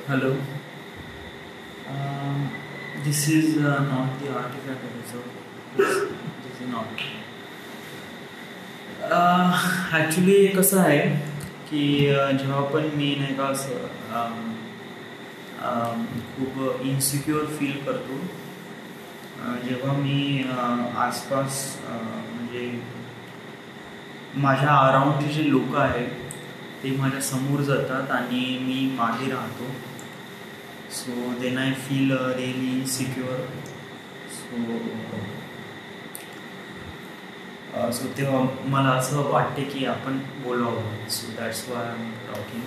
Hello. Um, this is not the artifact episode. This is not. Actually कसं आहे की जेव्हा पण मी नाही का असं खूप इन्सिक्युअर फील करतो जेव्हा मी आसपास म्हणजे माझ्या अराउंडचे जे लोक आहेत ते माझ्या समोर जातात आणि मी मागे राहतो. So then I feel really secure. So तेव्हा मला असं वाटते की आपण बोलावं. So that's why I am talking.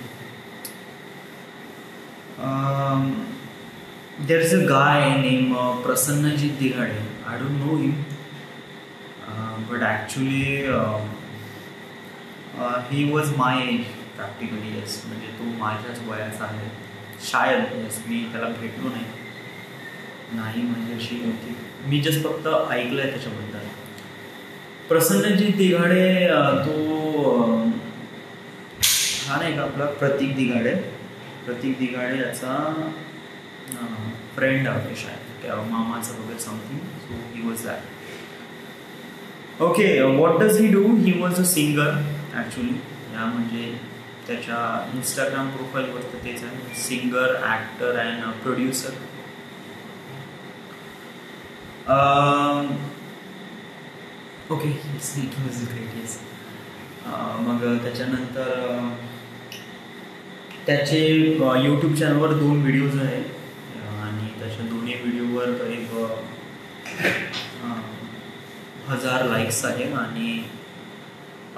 There is a guy name Prasannajit दिघाडे. I don't know him but actually he was my age practically. Yes, म्हणजे तो माझ्याच वयाचा आहे शायद. येस, मी त्याला भेटलो नाही म्हणजे अशी होती. मी जस्ट फक्त ऐकलं आहे त्याच्याबद्दल. प्रसन्नजीत दिघाडे तो हा नाही का आपला प्रतीक दिघाडे याचा फ्रेंड आहे शायद, त्या मामाचं वगैरे something. So he was that. Okay, what does he do? He was a singer actually. या म्हणजे त्याच्या इंस्टाग्राम प्रोफाईलवर तर तेच आहे, singer, actor and producer. Okay, it was great. Yes. मग त्याच्यानंतर त्याचे यूट्यूब चॅनलवर 2 व्हिडिओज आहेत आणि त्याच्या दोन्ही व्हिडिओवर करीब 1000 लाईक्स आहेत आणि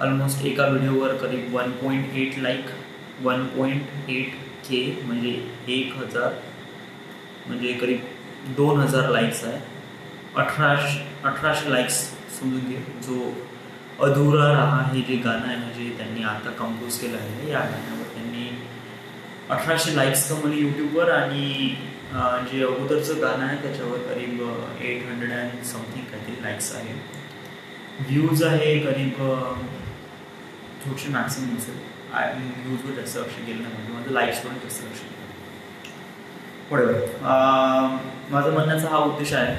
ऑलमोस्ट एका व्हिडिओवर करीब 1.8K म्हणजे 1000 म्हणजे करीब 2000 लाईक्स आहे. 1800 लाईक्स समजून घे. जो अधुरा रहा हे जे गाणं आहे म्हणजे त्यांनी आता कंपोज केलं आहे, या गाण्यावर त्यांनी 1800 लाईक्स कमवली यूट्यूबवर. आणि जे अगोदरचं गाणं आहे त्याच्यावर करीब 800 अँड समथिंग काहीतरी लाईक्स आहे. व्ह्यूज आहे करीब थोडीशी मॅक्सिमम असेल. व्ह्यूजवर जास्त लक्ष गेलं नाही म्हणजे माझं लाईक्सवर जास्त लक्ष गेलं. बरोबर. माझा म्हणण्याचा हा उद्देश आहे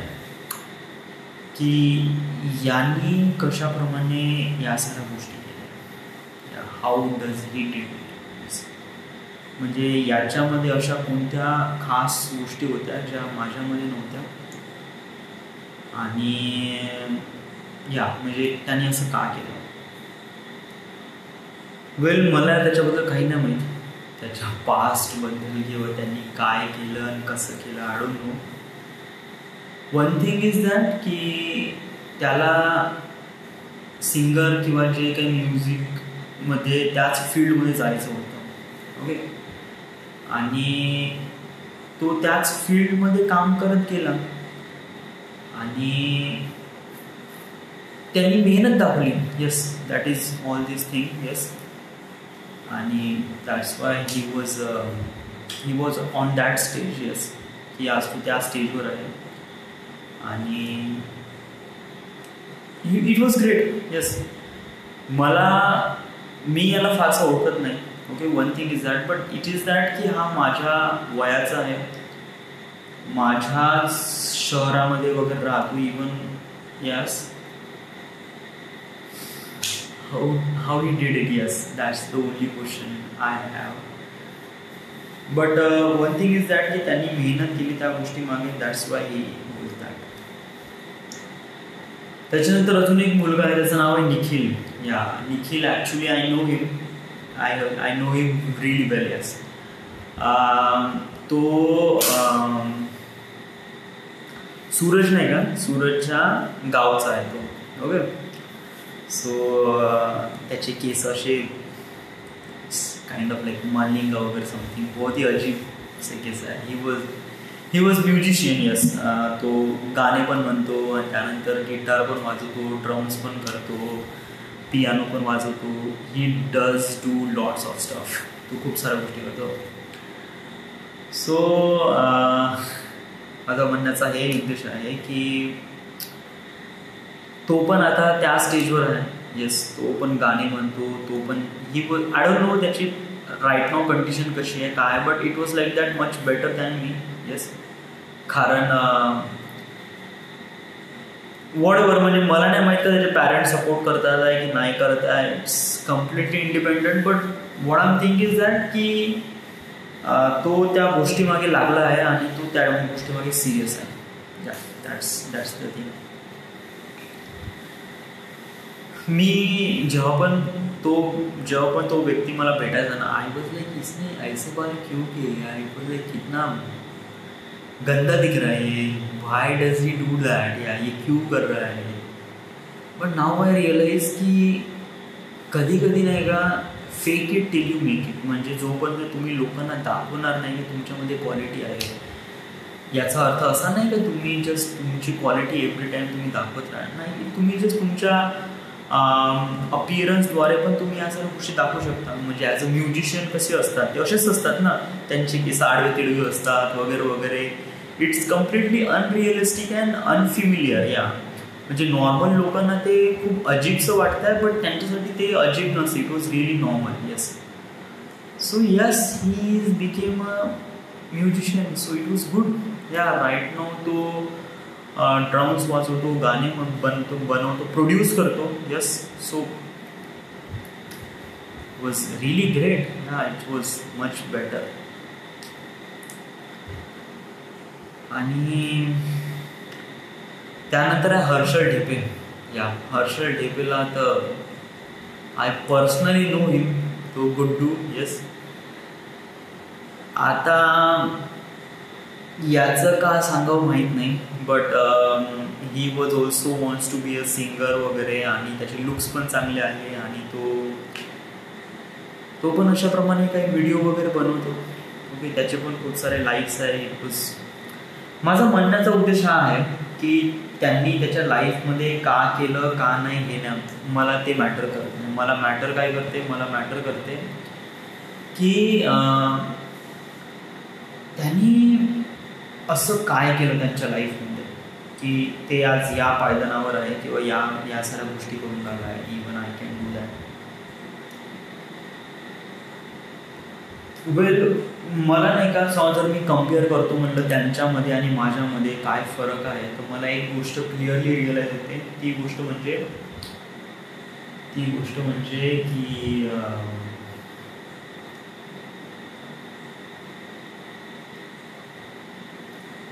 की यांनी कशाप्रमाणे या सगळ्या गोष्टी केल्या. How does he did it. म्हणजे याच्यामध्ये अशा कोणत्या खास गोष्टी होत्या ज्या माझ्यामध्ये नव्हत्या आणि म्हणजे त्यांनी असं का केलं. वेल, मला त्याच्याबद्दल काही नाही माहीत, त्याच्या पास्टबद्दल किंवा त्यांनी काय केलं आणि कसं केलं. I don't no. One thing is that की त्याला सिंगर किंवा जे काही म्युझिकमध्ये त्याच फील्डमध्ये जायचं होतं. ओके. आणि तो त्याच फील्डमध्ये काम करत गेला आणि त्यांनी मेहनत दाखवली. Yes, that is all this thing. Yes. आणि that's why he was on that stage. Yes, की आज तो त्या स्टेजवर आहे आणि इट वॉज ग्रेट. येस. मी याला फारसं ओळखत नाही. Okay, one thing is that. But it is that की हा माझ्या वयाचा आहे, माझ्याच शहरामध्ये वगैरे राहतो even. Yes. How he did it? Yes, that's the only question I have. But one thing is that की त्यांनी मेहनत केली त्या गोष्टी मागे. That's why he was that. त्याच्यानंतर अजून एक मुलगा आहे, त्याचं नाव आहे Nikhil. Nikhil actually I know him. I know him really well. Yes. तो सूरज नाही का, सूरजच्या गावचा आहे तो. ओके. सो त्याचे केस असे काइंड ऑफ लाईक मालिंगा वगैरे समथिंग. बहुत ही अजीब असे केस आहे. He was musician. येस. तो गाणे पण म्हणतो आणि त्यानंतर गिटार पण वाजवतो, ड्रम्स पण करतो, पियानो पण वाजवतो. He does do lots of stuff. तो खूप साऱ्या गोष्टी करतो. सो माझा म्हणण्याचा हे उद्देश आहे की तो पण आता त्या स्टेजवर आहे. येस, तो पण गाणे म्हणतो, तो पण आय डोंट नो त्याची राईट नाव कंडिशन कशी आहे काय, but it was like that much better than me. Yes, कारण वॉटएव्हर, म्हणजे मला नाही माहित त्याचे पॅरेंट्स सपोर्ट करतात आहे की नाही करत आहे. It's completely independent. But what I am think is that की तो त्या गोष्टीमागे लागला आहे आणि तो त्या गोष्टीमागे सिरियस आहे. That's the thing. मी जेव्हा पण तो व्यक्ती मला भेटायचा ना, आय वॉज लाइक इसने ऐसे बाल क्यों किए यार, इट वॉज लाइक कितना गंदा दिख रहा है, व्हाई डज ही डू दैट, या ये क्यों कर रहा है. बट नाउ आय रिअलाइज की कधी कधी नाही का, fake it till you make it. म्हणजे जोपर्यंत तुम्ही लोकांना दाखवणार नाही की तुमच्यामध्ये क्वालिटी आहे, याचा अर्थ असा नाही का तुम्ही जस्ट तुमची क्वालिटी एव्हरी टाईम तुम्ही दाखवत राहा. नाही, तुम्ही जस्ट तुमच्या अपीअरन्सद्वारे पण तुम्ही या सर्व गोष्टी दाखवू शकता. म्हणजे ॲज अ म्युझिशियन कसे असतात ते असेच असतात ना, त्यांचे केस आडवे तिडवे असतात वगैरे वगैरे. It's completely unrealistic and unfamiliar. या म्हणजे नॉर्मल लोकांना ते खूप अजीबसं वाटतं आहे, बट त्यांच्यासाठी ते अजीब नसते. It was really normal. Yes, so yes, he became a musician. So it was good. या राईट नाव तो ड्रम्स वाजवतो, गाणे बनवतो, प्रोड्यूस करतो. Yes, so was really great. या, इट वॉज मच बेटर. आणि त्यानंतर आहे हर्षल ढेपे. या हर्षल ढेपेला तर आय पर्सनली नो हिम, तो गुड्डू. येस, आता याचं का सांगावं माहीत नाही, but he was also wants to be a singer वगैरे, आणि त्याचे लुक्स पण चांगले आहे, आणि तो पण अशाप्रमाणे काही व्हिडिओ वगैरे बनवतो. ओके, त्याचे पण खूप सारे लाईक्स आहे. माझा म्हणण्याचा उद्देश हा आहे की त्यांनी त्याच्या लाईफमध्ये का केलं का नाही हे मला ते मॅटर करत नाही. मला मॅटर काय करते, मला मॅटर करते की त्यांनी असं काय केलं त्यांच्या लाईफमध्ये की ते आज या पायदानावर आहे किंवा या साऱ्या गोष्टी करून राहिला आहे. Even I can do that. Well, मला नाही का, जर मी कम्पेअर करतो म्हटलं त्यांच्यामध्ये आणि माझ्यामध्ये काय फरक आहे, तर मला एक गोष्ट क्लिअरली रिअलाइज होते. ती गोष्ट म्हणजे की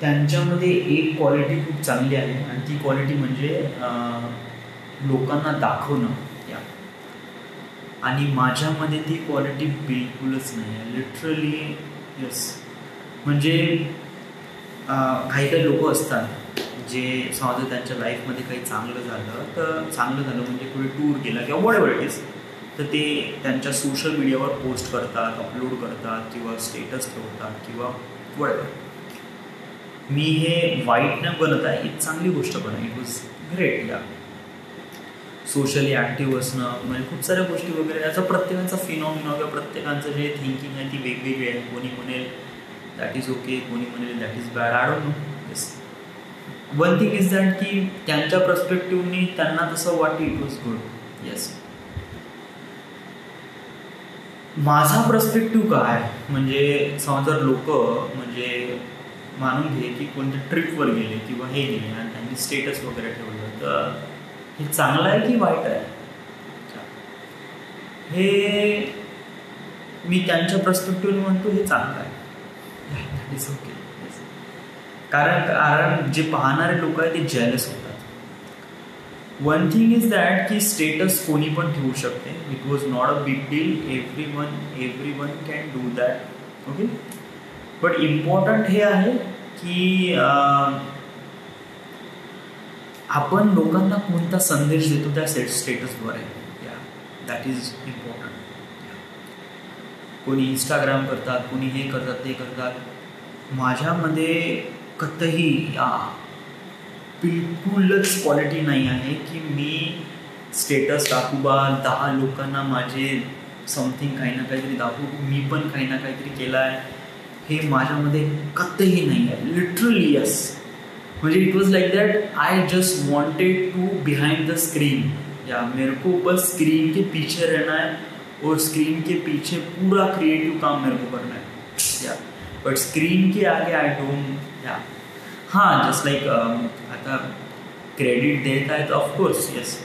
त्यांच्यामध्ये एक क्वालिटी खूप चांगली आहे, आणि ती क्वालिटी म्हणजे लोकांना दाखवणं. या, आणि माझ्यामध्ये ती क्वालिटी बिलकुलच नाही आहे. लिटरली. यस, म्हणजे काही लोक असतात जे समजा त्यांच्या लाईफमध्ये काही चांगलं झालं म्हणजे कुठे टूर गेला किंवा वॉटेव्हर इट इज, तर ते त्यांच्या सोशल मीडियावर पोस्ट करतात, अपलोड करतात किंवा स्टेटस ठेवतात किंवा वॉटेव्हर. मी हे वाईट नाही बनत आहे, ही चांगली गोष्ट पण आहे. It was great. या, सोशली ॲक्टिव्ह असणं म्हणजे खूप साऱ्या गोष्टी वगैरे, याचा प्रत्येकाचा फिनॉमिना किंवा प्रत्येकाचं जे थिंकिंग आहे ती वेगवेगळी आहे. कोणी म्हणेल दॅट इज ओके, कोणी म्हणेल that is bad, I don't no. Yes, one thing is that की त्यांच्या पर्स्पेक्टिव्हनी त्यांना तसं वाटतं इट वॉज गुड. येस, माझा पर्स्पेक्टिव्ह काय म्हणजे समजा लोक म्हणजे मानून घे की कोणत्या ट्रिपवर गेले किंवा हे गेले आणि त्यांनी स्टेटस वगैरे ठेवलं, तर हे चांगलं आहे की वाईट आहे, हे मी त्यांच्या पर्स्पेक्टिव्ह म्हणतो हे चांगलं आहे. That is okay. कारण जे पाहणारे लोक आहेत ते जेलस होतात. वन थिंग इज दॅट की स्टेटस कोणी पण ठेवू शकते. It was not a big deal. Every one can do that. Okay, but important हे आहे की आपण लोकांना कोणता संदेश देतो त्या स्टेटसद्वारे. या, दॅट इज इम्पॉर्टंट. कोणी इंस्टाग्राम करतात, कोणी हे करतात ते करतात. माझ्यामध्ये कतही बिलकुलच क्वालिटी नाही आहे की मी स्टेटस टाकू बा 10 लोकांना माझे समथिंग काही ना काहीतरी दाखवू, मी पण काही ना काहीतरी केलं आहे, हे माझ्यामध्ये कतही नाही आहे. लिटरली. यस, म्हणजे it was like that I just wanted to behind the screen. Yeah, मेरे को बस स्क्रीन के पीछे रहना है और स्क्रीन के पीछे पूरा क्रिएटिव काम मेरे को करना है या बट स्क्रीन के आगे आई डोंट या हाँ जस्ट लाइक आता क्रेडिट देत आहेत ऑफकोर्स येस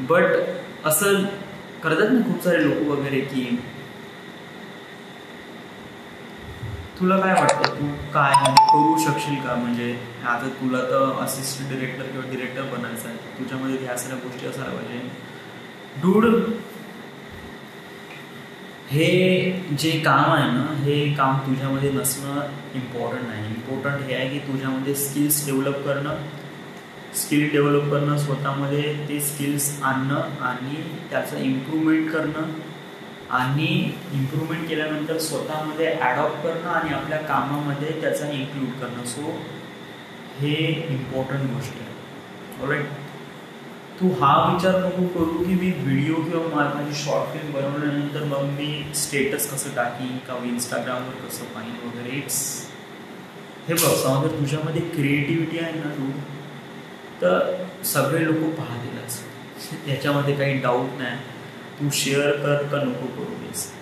बट असं करतात ना खूप सारे लोक वगैरे की तुला काय वाटतं तू काय करू शकशील का म्हणजे आता तुला तर असिस्टंट डिरेक्टर किंवा डिरेक्टर बनायचं आहे तुझ्यामध्ये ह्या सगळ्या गोष्टी असायला पाहिजे डूड हे जे काम आहे ना हे काम तुझ्यामध्ये नसणं इम्पॉर्टंट नाही इम्पॉर्टंट हे आहे की तुझ्यामध्ये स्किल्स डेव्हलप करणं स्वतःमध्ये ते स्किल्स आणणं आणि त्याचं इम्प्रूव्हमेंट करणं आणि इम्प्रूव्हमेंट केल्यानंतर स्वतःमध्ये ॲडॉप्ट करणं आणि आपल्या कामामध्ये त्याचा इन्क्लूड करणं सो हे इम्पॉर्टंट गोष्टी आहे ऑलराईट तू हा विचार नको करू की मी व्हिडिओ किंवा माझी शॉर्ट फिल्म बनवल्यानंतर मग मी स्टेटस कसं टाकीन किंवा इंस्टाग्रामवर कसं पाहीन वगैरे इट्स हे बघ समजा तुझ्यामध्ये क्रिएटिव्हिटी आहे ना तू तर सगळे लोक पाहतीलच याच्यामध्ये काही डाऊट नाही तू शेअर कर का नको करू देस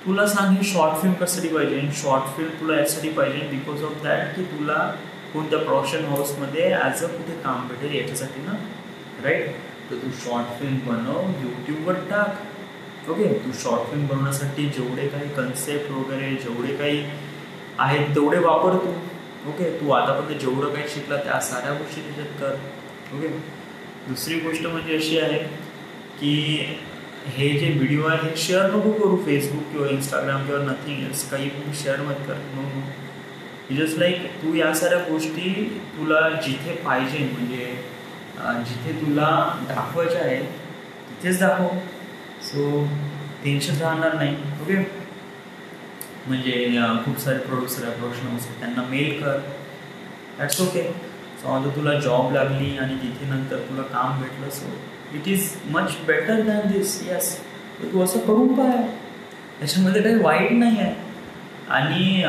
तुला सांग ही शॉर्ट फिल्म कशासाठी पाहिजे शॉर्ट फिल्म तुला यासाठी पाहिजे बिकॉज ऑफ दॅट की तुला कोणत्या प्रोडक्शन हाऊसमध्ये ॲज अ कुठे काम भेटेल याच्यासाठी ना राईट तर तू शॉर्ट फिल्म बनव यूट्यूबवर टाक ओके तू शॉर्ट फिल्म बनवण्यासाठी जेवढे काही कन्सेप्ट वगैरे जेवढे काही आहेत तेवढे वापर तू ओके तू आतापर्यंत जेवढं काही शिकला त्या साऱ्या गोष्टी त्याच्यात कर ओके दुसरी गोष्ट म्हणजे अशी आहे की हे जे व्हिडिओ आहे हे शेअर नको करू फेसबुक किंवा इंस्टाग्राम किंवा नथिंग एल्स काही पण शेअर मत कर नो जस्ट लाईक तू या साऱ्या गोष्टी तुला जिथे पाहिजे म्हणजे जिथे तुला दाखवायचं आहे तिथेच दाखव सो टेन्शन राहणार नाही ओके म्हणजे खूप सारे प्रोड्युसर आहे प्रोडक्शन हाऊस त्यांना मेल कर दॅट्स ओके सो आता तुला जॉब लागली आणि तिथे नंतर तुला काम भेटलं so it is much better than this yes तू असं करून पाय त्याच्यामध्ये काही वाईट नाही आहे आणि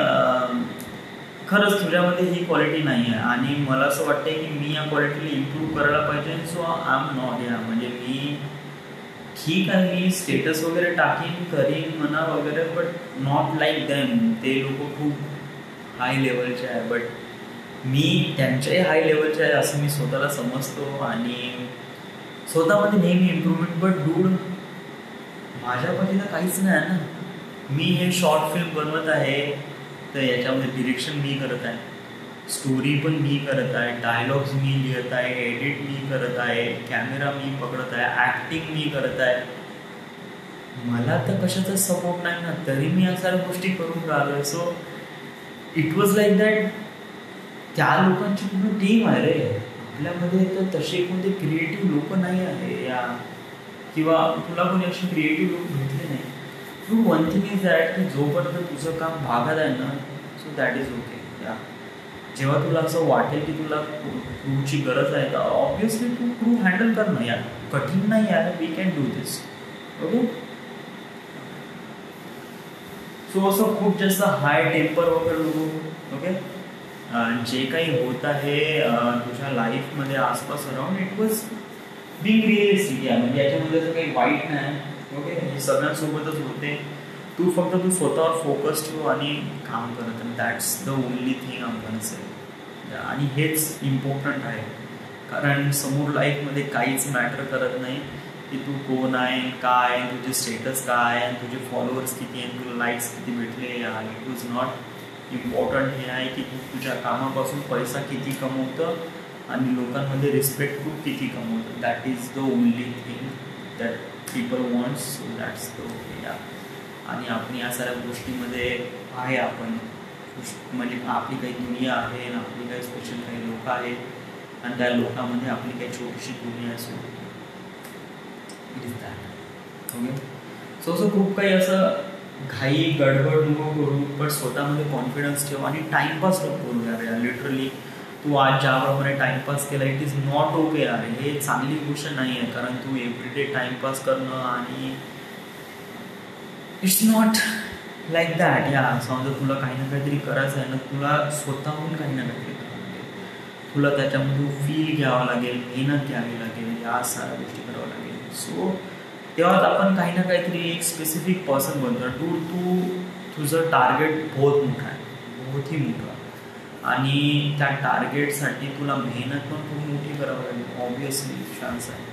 खरंच तुझ्यामध्ये ही क्वालिटी नाही आहे आणि मला असं वाटतं की मी या क्वालिटीला इम्प्रूव्ह करायला पाहिजे सो आय एम नॉट या म्हणजे मी ठीक आहे मी स्टेटस वगैरे टाकीन करीन म्हणा वगैरे बट नॉट लाईक दॅम ते लोक खूप हाय लेवलचे आहे बट मी त्यांच्याही हाय लेवलचे आहे असं मी स्वतःला समजतो आणि स्वतःमध्ये नेहमी इम्प्रूव्हमेंट बट डूड माझ्या पतीला काहीच नाही आहे ना मी हे शॉर्ट फिल्म बनवत आहे तर याच्यामध्ये डिरेक्शन मी करत आहे स्टोरी पण मी करत आहे डायलॉग्स मी लिहित आहे एडिट मी करत आहे कॅमेरा मी पकडत आहे ॲक्टिंग मी करत आहे मला तर कशाचा सपोर्ट नाही ना तरी मी या साऱ्या गोष्टी करून राहिलो so it was like that त्या लोकांची पूर्ण टीम आहे रे आपल्यामध्ये तर तसे कोणते क्रिएटिव्ह लोक नाही आहे या किंवा तुला कोणी असे क्रिएटिव्ह लोक भेटले नाही तू वन थिंग इज दॅट की जोपर्यंत तुझं काम भागात आहे ना सो दॅट इज ओके या जेव्हा तुला असं वाटेल की तुला क्रूची गरज आहे तर ऑब्विसली तू क्रू हँडल कर ना यार कठीण नाही यार we can do this okay so असं खूप जास्त हाय टेम्पर वगैरे नको ओके जे काही होत आहे तुझ्या लाईफमध्ये आसपास around it was being realistic या म्हणजे याच्यामध्ये असं काही वाईट नाही ओके हे सगळ्यांसोबतच होते तू स्वतःवर फोकस ठेव आणि काम करत आणि दॅट्स द ओनली थिंग आपण से आणि हेच इम्पॉर्टंट आहे कारण समोर लाईफमध्ये काहीच मॅटर करत नाही की तू कोण आहे काय तुझे स्टेटस काय आणि तुझे फॉलोअर्स किती आहेत तुला लाईक्स किती भेटले इट वॉज नॉट इम्पॉर्टंट हे आहे की तू तुझ्या कामापासून पैसा किती कमवतं आणि लोकांमध्ये रिस्पेक्ट तू किती कमवतं that is the only thing that people wants so that's the okay आणि आपण या साऱ्या गोष्टीमध्ये आहे आपण म्हणजे आपली काही दुनिया आहे आणि आपली काही स्पेशल काही लोक आहेत आणि त्या लोकांमध्ये आपली काही छोटीशी दुनिया आहे so it is that okay so असं खूप काही असं घाई गडबड नको करू पण स्वतःमध्ये कॉन्फिडन्स ठेव आणि टाइमपास नको करू यार लिटरली तू आज ज्याप्रमाणे टाइमपास केला इट इज नॉट ओके यार हे चांगली गोष्ट नाही आहे कारण तू एव्हरीडे टाइमपास करणं आणि इट्स नॉट लाईक दॅट या समजा तुला काही ना काहीतरी करायचं आहे ना तुला स्वतःहून काही ना काहीतरी करावं लागेल तुला त्याच्यामध्ये फील घ्यावं लागेल मेहनत घ्यावी लागेल या साऱ्या गोष्टी करावं लागेल सो तेव्हाच आपण काही ना काहीतरी एक स्पेसिफिक पर्सन बनतो. तुझं टार्गेट बहुत मोठा आहे, बहुत ही मोठा, आणि त्या टार्गेटसाठी तुला मेहनत पण खूप मोठी करावं लागेल, ऑब्विसली चान्स आहे.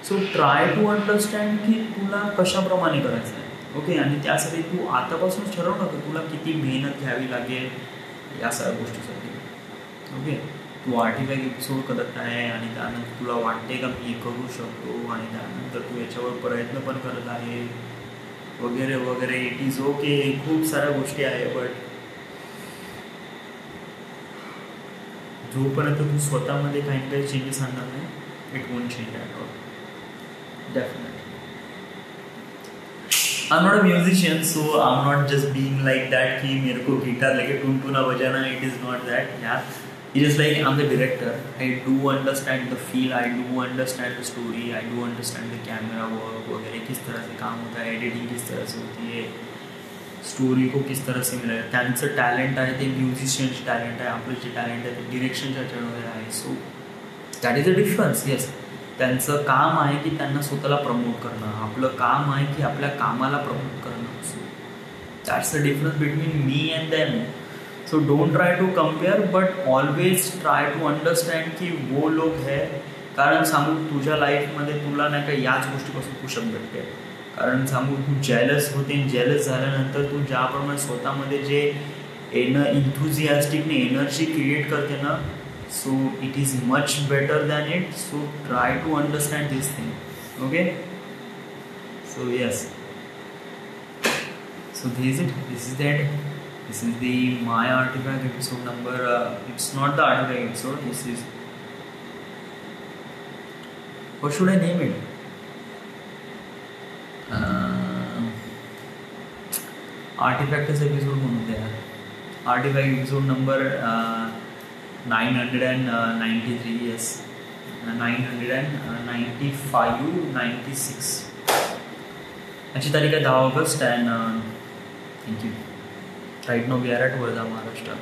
सो ट्राय टू अंडरस्टँड की तुला कशाप्रमाणे करायचं आहे. ओके, आणि त्यासाठी तू आतापासून ठरव ना की तुला किती मेहनत घ्यावी लागेल या सगळ्या गोष्टीसाठी. ओके, तू 8वा एपिसोड करत आहे आणि त्यानंतर तुला वाटते का मी करू शकतो, आणि त्यानंतर तू याच्यावर प्रयत्न पण करत आहे वगैरे वगैरे. इट इज ओके, खूप साऱ्या गोष्टी आहे, बट जोपर्यंत तू स्वतःमध्ये काही ना काही चेंजेस आणणार नाही, it won't change at all. Definitely. I'm not a musician, so I'm not just being like that कि मेरे को गिटार लेके टून बजाना. It is not that. Yeah, it is like I'm the director. I do understand the feel. I do understand the story. I do understand the camera work वगैरह, किस तरह से काम होता है, एडिटिंग किस तरह से होती है, स्टोरी को किस तरह से मिळेल. त्यांचं टॅलेंट आहे ते म्युझिशियनचं टॅलेंट आहे, आपलं जे टॅलेंट आहे ते डिरेक्शनच्या ह्याच्यामध्ये आहे. So that is a difference. Yes, त्यांचं काम आहे की त्यांना स्वतःला प्रमोट करणं, आपलं काम आहे की आपल्या कामाला प्रमोट करणं. So that's the difference between me and them. So don't try to compare, but always try to understand की वो लोग है. कारण सांगू, तुझ्या लाईफमध्ये तुला नाही का याच गोष्टीपासून पुशअप भेटते. कारण सांगू, तू जेलस होते, जेलस झाल्यानंतर तू ज्याप्रमाणे स्वतःमध्ये जे इन्थुझियास्टिकने एनर्जी क्रिएट करते ना, so it is much better than it. So try to understand this thing. Okay, so yes, so this is it. This is that. This is the my artifact episode number. It's not the artifact episode. This is, what should I name it? Artifacts episode म्हणून द्या. Artifact episode number 993. Yes, 995, 96. याची तारीख आहे 10 August. And thank you. Right now we are at Wardha, Maharashtra.